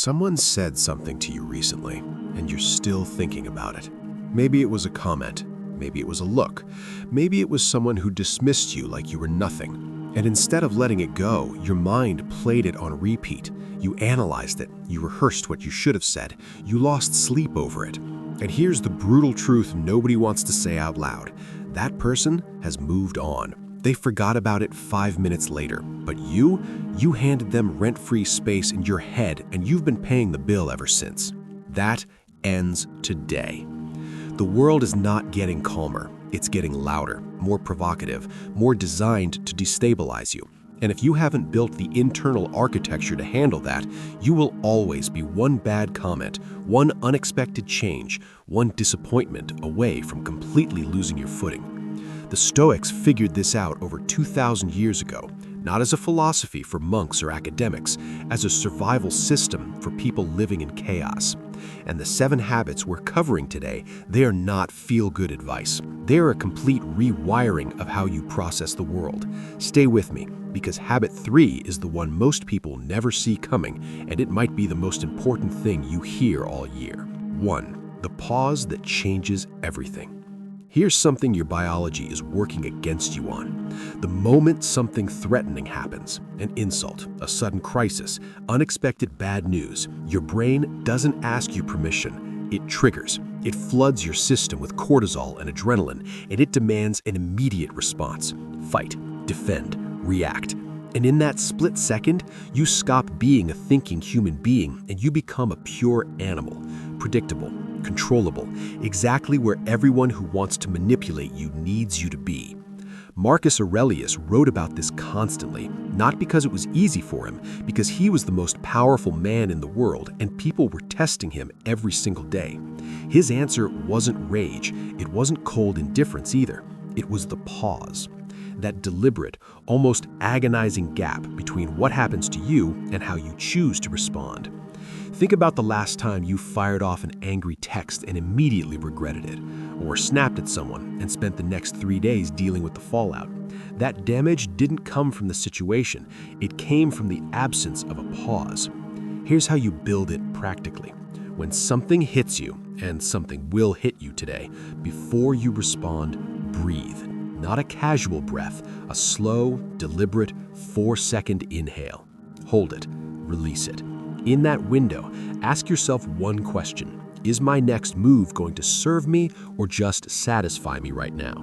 Someone said something to you recently, and you're still thinking about it. Maybe it was a comment, maybe it was a look, maybe it was someone who dismissed you like you were nothing. And instead of letting it go, your mind played it on repeat. You analyzed it, you rehearsed what you should have said, you lost sleep over it. And here's the brutal truth nobody wants to say out loud. That person has moved on. They forgot about it 5 minutes later, but you handed them rent-free space in your head, and you've been paying the bill ever since. That ends today. The world is not getting calmer. It's getting louder, more provocative, more designed to destabilize you. And if you haven't built the internal architecture to handle that, you will always be one bad comment, one unexpected change, one disappointment away from completely losing your footing. The Stoics figured this out over 2,000 years ago, not as a philosophy for monks or academics, as a survival system for people living in chaos. And the 7 habits we're covering today, they are not feel-good advice. They are a complete rewiring of how you process the world. Stay with me, because habit 3 is the one most people never see coming, and it might be the most important thing you hear all year. 1. The pause that changes everything. Here's something your biology is working against you on. The moment something threatening happens, an insult, a sudden crisis, unexpected bad news, your brain doesn't ask you permission. It triggers. It floods your system with cortisol and adrenaline, and it demands an immediate response. Fight, defend, react. And in that split second, you stop being a thinking human being and you become a pure animal, predictable, controllable, exactly where everyone who wants to manipulate you needs you to be. Marcus Aurelius wrote about this constantly, not because it was easy for him, because he was the most powerful man in the world and people were testing him every single day. His answer wasn't rage, it wasn't cold indifference either, it was the pause. That deliberate, almost agonizing gap between what happens to you and how you choose to respond. Think about the last time you fired off an angry text and immediately regretted it, or snapped at someone and spent the next 3 days dealing with the fallout. That damage didn't come from the situation, it came from the absence of a pause. Here's how you build it practically. When something hits you, and something will hit you today, before you respond, breathe. Not a casual breath, a slow, deliberate 4-second inhale. Hold it, release it. In that window, ask yourself one question. Is my next move going to serve me or just satisfy me right now?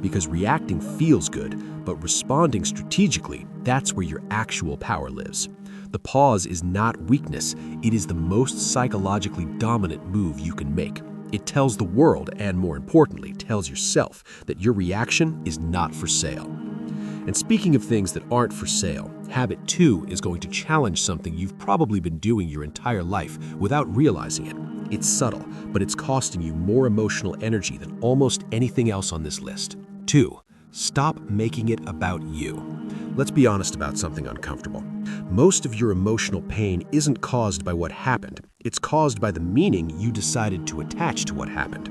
Because reacting feels good, but responding strategically, that's where your actual power lives. The pause is not weakness, it is the most psychologically dominant move you can make. It tells the world, and more importantly, tells yourself that your reaction is not for sale. And speaking of things that aren't for sale, habit 2 is going to challenge something you've probably been doing your entire life without realizing it. It's subtle, but it's costing you more emotional energy than almost anything else on this list. 2. Stop making it about you. Let's be honest about something uncomfortable. Most of your emotional pain isn't caused by what happened. It's caused by the meaning you decided to attach to what happened.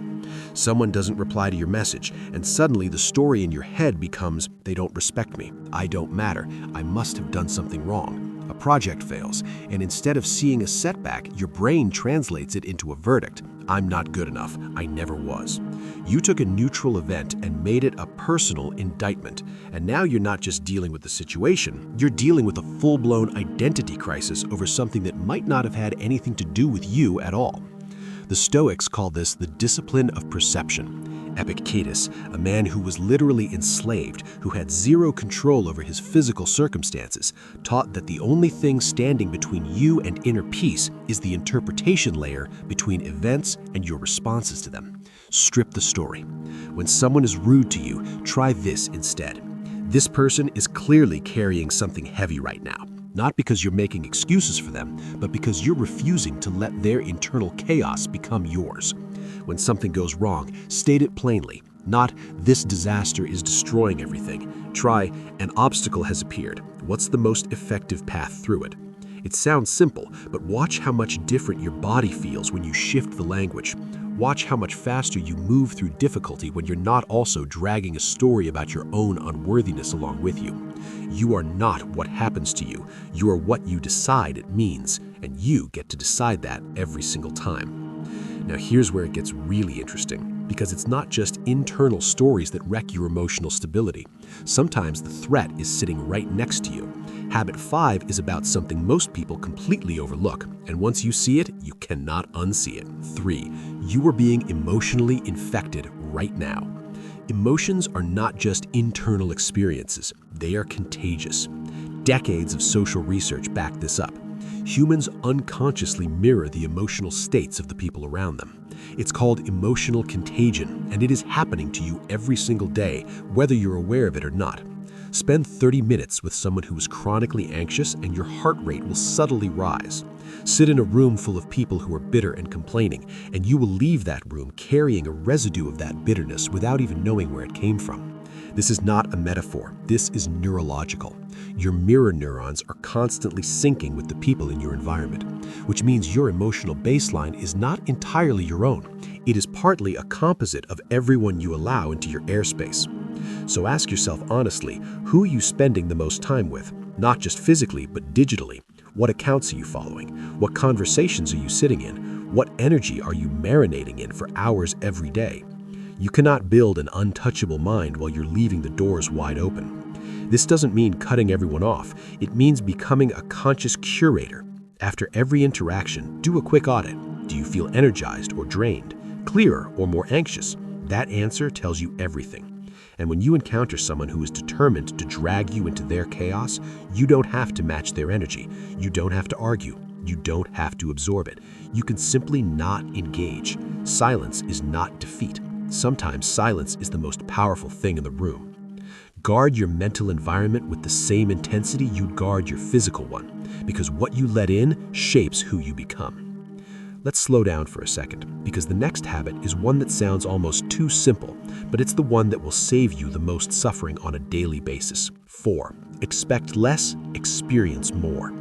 Someone doesn't reply to your message, and suddenly the story in your head becomes, they don't respect me, I don't matter, I must have done something wrong. A project fails, and instead of seeing a setback, your brain translates it into a verdict. I'm not good enough, I never was. You took a neutral event and made it a personal indictment, and now you're not just dealing with the situation, you're dealing with a full-blown identity crisis over something that might not have had anything to do with you at all. The Stoics call this the discipline of perception. Epictetus, a man who was literally enslaved, who had zero control over his physical circumstances, taught that the only thing standing between you and inner peace is the interpretation layer between events and your responses to them. Strip the story. When someone is rude to you, try this instead. This person is clearly carrying something heavy right now. Not because you're making excuses for them, but because you're refusing to let their internal chaos become yours. When something goes wrong, state it plainly. Not, this disaster is destroying everything. Try, an obstacle has appeared. What's the most effective path through it? It sounds simple, but watch how much different your body feels when you shift the language. Watch how much faster you move through difficulty when you're not also dragging a story about your own unworthiness along with you. You are not what happens to you. You are what you decide it means. and you get to decide that every single time. Now here's where it gets really interesting, because it's not just internal stories that wreck your emotional stability. Sometimes the threat is sitting right next to you. Habit 5 is about something most people completely overlook, and once you see it, you cannot unsee it. 3. You are being emotionally infected right now. Emotions are not just internal experiences, they are contagious. Decades of social research back this up. Humans unconsciously mirror the emotional states of the people around them. It's called emotional contagion, and it is happening to you every single day, whether you're aware of it or not. Spend 30 minutes with someone who is chronically anxious and your heart rate will subtly rise. Sit in a room full of people who are bitter and complaining, and you will leave that room carrying a residue of that bitterness without even knowing where it came from. This is not a metaphor, this is neurological. Your mirror neurons are constantly syncing with the people in your environment, which means your emotional baseline is not entirely your own. It is partly a composite of everyone you allow into your airspace. So ask yourself honestly, who are you spending the most time with? Not just physically, but digitally. What accounts are you following? What conversations are you sitting in? What energy are you marinating in for hours every day? You cannot build an untouchable mind while you're leaving the doors wide open. This doesn't mean cutting everyone off. It means becoming a conscious curator. After every interaction, do a quick audit. Do you feel energized or drained, clearer or more anxious? That answer tells you everything. And when you encounter someone who is determined to drag you into their chaos, you don't have to match their energy. You don't have to argue. You don't have to absorb it. You can simply not engage. Silence is not defeat. Sometimes silence is the most powerful thing in the room. Guard your mental environment with the same intensity you'd guard your physical one, because what you let in shapes who you become. Let's slow down for a second, because the next habit is one that sounds almost too simple, but it's the one that will save you the most suffering on a daily basis. 4. Expect less, experience more.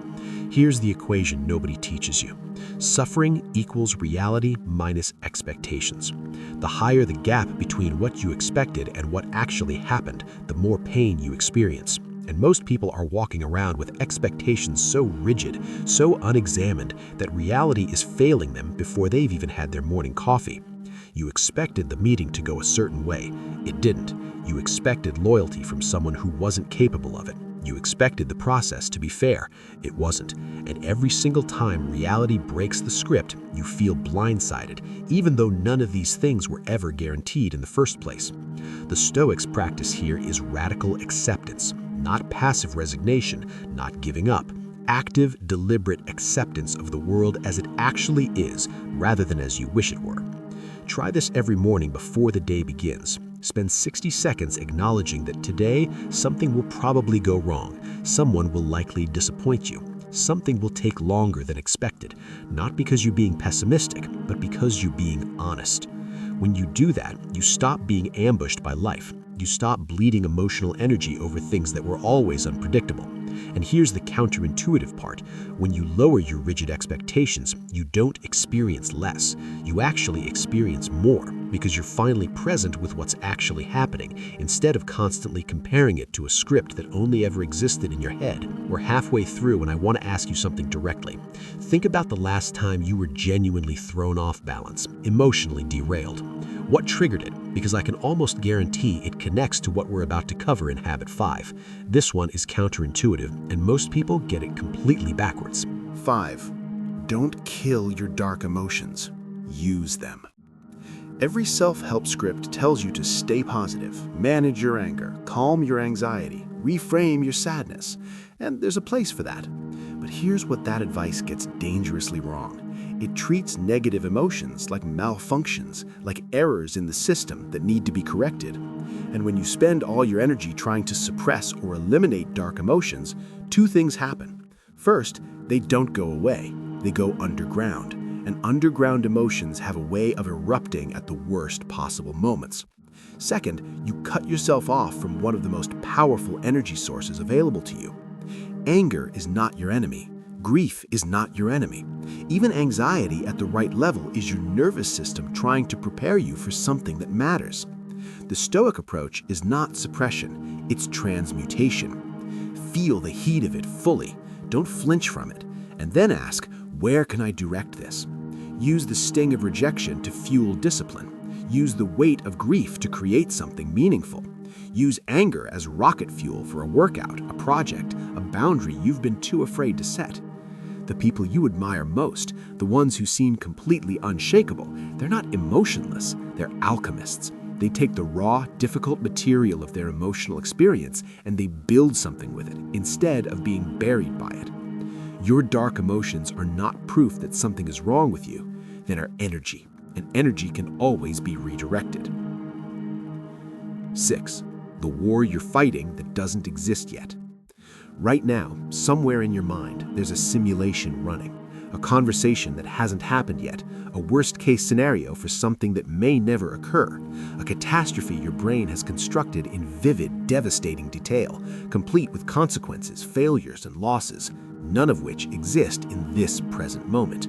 Here's the equation nobody teaches you. Suffering equals reality minus expectations. The higher the gap between what you expected and what actually happened, the more pain you experience. And most people are walking around with expectations so rigid, so unexamined, that reality is failing them before they've even had their morning coffee. You expected the meeting to go a certain way. It didn't. You expected loyalty from someone who wasn't capable of it. You expected the process to be fair. It wasn't. And every single time reality breaks the script, you feel blindsided, even though none of these things were ever guaranteed in the first place. The Stoics' practice here is radical acceptance, not passive resignation, not giving up. Active, deliberate acceptance of the world as it actually is, rather than as you wish it were. Try this every morning before the day begins. Spend 60 seconds acknowledging that today something will probably go wrong. Someone will likely disappoint you. Something will take longer than expected, not because you're being pessimistic, but because you're being honest. When you do that, you stop being ambushed by life. You stop bleeding emotional energy over things that were always unpredictable. And here's the counterintuitive part. When you lower your rigid expectations, you don't experience less. You actually experience more, because you're finally present with what's actually happening, instead of constantly comparing it to a script that only ever existed in your head. We're halfway through, and I want to ask you something directly. Think about the last time you were genuinely thrown off balance, emotionally derailed. What triggered it? Because I can almost guarantee it connects to what we're about to cover in Habit 5. This one is counterintuitive, and most people get it completely backwards. 5. Don't kill your dark emotions. Use them. Every self-help script tells you to stay positive, manage your anger, calm your anxiety, reframe your sadness, and there's a place for that. But here's what that advice gets dangerously wrong. It treats negative emotions like malfunctions, like errors in the system that need to be corrected. And when you spend all your energy trying to suppress or eliminate dark emotions, two things happen. First, they don't go away. They go underground. And underground emotions have a way of erupting at the worst possible moments. Second, you cut yourself off from one of the most powerful energy sources available to you. Anger is not your enemy. Grief is not your enemy. Even anxiety at the right level is your nervous system trying to prepare you for something that matters. The Stoic approach is not suppression, it's transmutation. Feel the heat of it fully. Don't flinch from it. And then ask, Where can I direct this? Use the sting of rejection to fuel discipline. Use the weight of grief to create something meaningful. Use anger as rocket fuel for a workout, a project, a boundary you've been too afraid to set. The people you admire most, the ones who seem completely unshakable, they're not emotionless, they're alchemists. They take the raw, difficult material of their emotional experience and they build something with it instead of being buried by it. Your dark emotions are not proof that something is wrong with you, they are energy, and energy can always be redirected. 6. The war you're fighting that doesn't exist yet. Right now, somewhere in your mind, there's a simulation running, a conversation that hasn't happened yet, a worst-case scenario for something that may never occur, a catastrophe your brain has constructed in vivid, devastating detail, complete with consequences, failures, and losses, none of which exist in this present moment.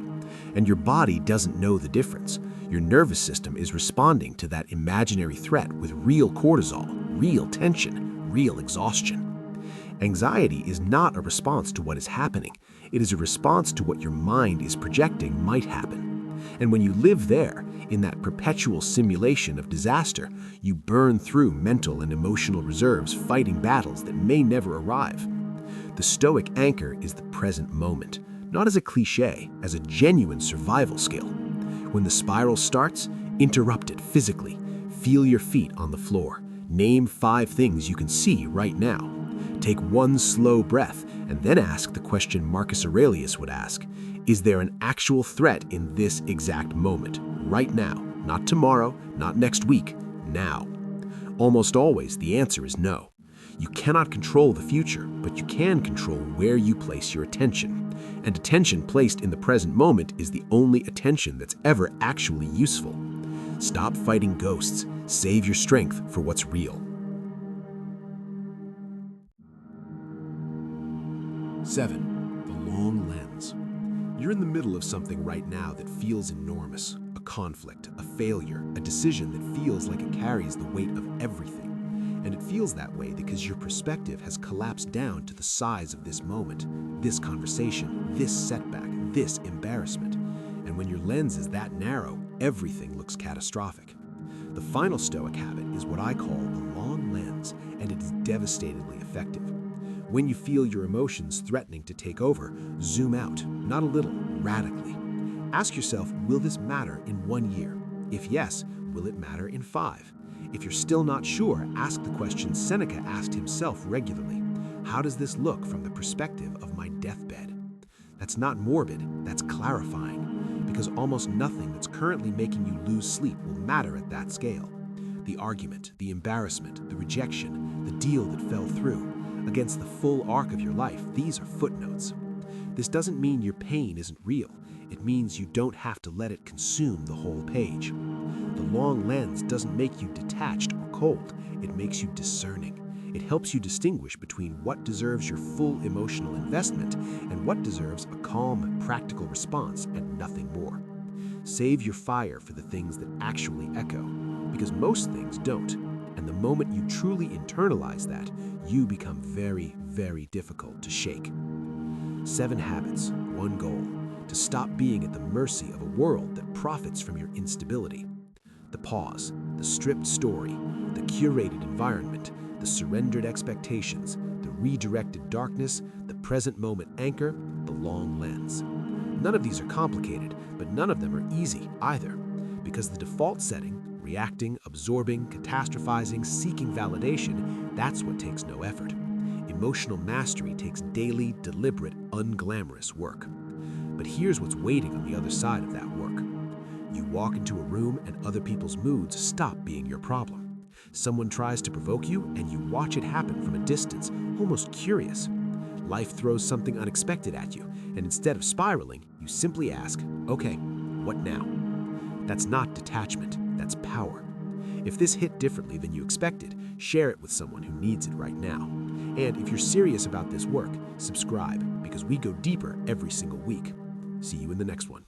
And your body doesn't know the difference. Your nervous system is responding to that imaginary threat with real cortisol, real tension, real exhaustion. Anxiety is not a response to what is happening. It is a response to what your mind is projecting might happen. And when you live there, in that perpetual simulation of disaster, you burn through mental and emotional reserves fighting battles that may never arrive. The Stoic anchor is the present moment, not as a cliché, as a genuine survival skill. When the spiral starts, interrupt it physically. Feel your feet on the floor. Name 5 things you can see right now. Take one slow breath and then ask the question Marcus Aurelius would ask. Is there an actual threat in this exact moment, right now? Not tomorrow, not next week, now. Almost always the answer is no. You cannot control the future, but you can control where you place your attention. And attention placed in the present moment is the only attention that's ever actually useful. Stop fighting ghosts. Save your strength for what's real. 7. The long lens. You're in the middle of something right now that feels enormous. A conflict, a failure, a decision that feels like it carries the weight of everything. And it feels that way because your perspective has collapsed down to the size of this moment, this conversation, this setback, this embarrassment. And when your lens is that narrow, everything looks catastrophic. The final Stoic habit is what I call the long lens, and it is devastatingly effective. When you feel your emotions threatening to take over, zoom out, not a little, radically. Ask yourself, will this matter in 1 year? If yes, will it matter in 5? If you're still not sure, ask the question Seneca asked himself regularly. How does this look from the perspective of my deathbed? That's not morbid, that's clarifying, because almost nothing that's currently making you lose sleep will matter at that scale. The argument, the embarrassment, the rejection, the deal that fell through. Against the full arc of your life, these are footnotes. This doesn't mean your pain isn't real. It means you don't have to let it consume the whole page. The long lens doesn't make you detached or cold. It makes you discerning. It helps you distinguish between what deserves your full emotional investment and what deserves a calm, practical response and nothing more. Save your fire for the things that actually echo, because most things don't. And the moment you truly internalize that, you become very, very difficult to shake. 7 habits, 1 goal: to stop being at the mercy of a world that profits from your instability. The pause, the stripped story, the curated environment, the surrendered expectations, the redirected darkness, the present moment anchor, the long lens. None of these are complicated, but none of them are easy either, because the default setting, reacting, absorbing, catastrophizing, seeking validation, that's what takes no effort. Emotional mastery takes daily, deliberate, unglamorous work. But here's what's waiting on the other side of that work. You walk into a room and other people's moods stop being your problem. Someone tries to provoke you and you watch it happen from a distance, almost curious. Life throws something unexpected at you, and instead of spiraling, you simply ask, okay, what now? That's not detachment, that's power. If this hit differently than you expected, share it with someone who needs it right now. And if you're serious about this work, subscribe, because we go deeper every single week. See you in the next one.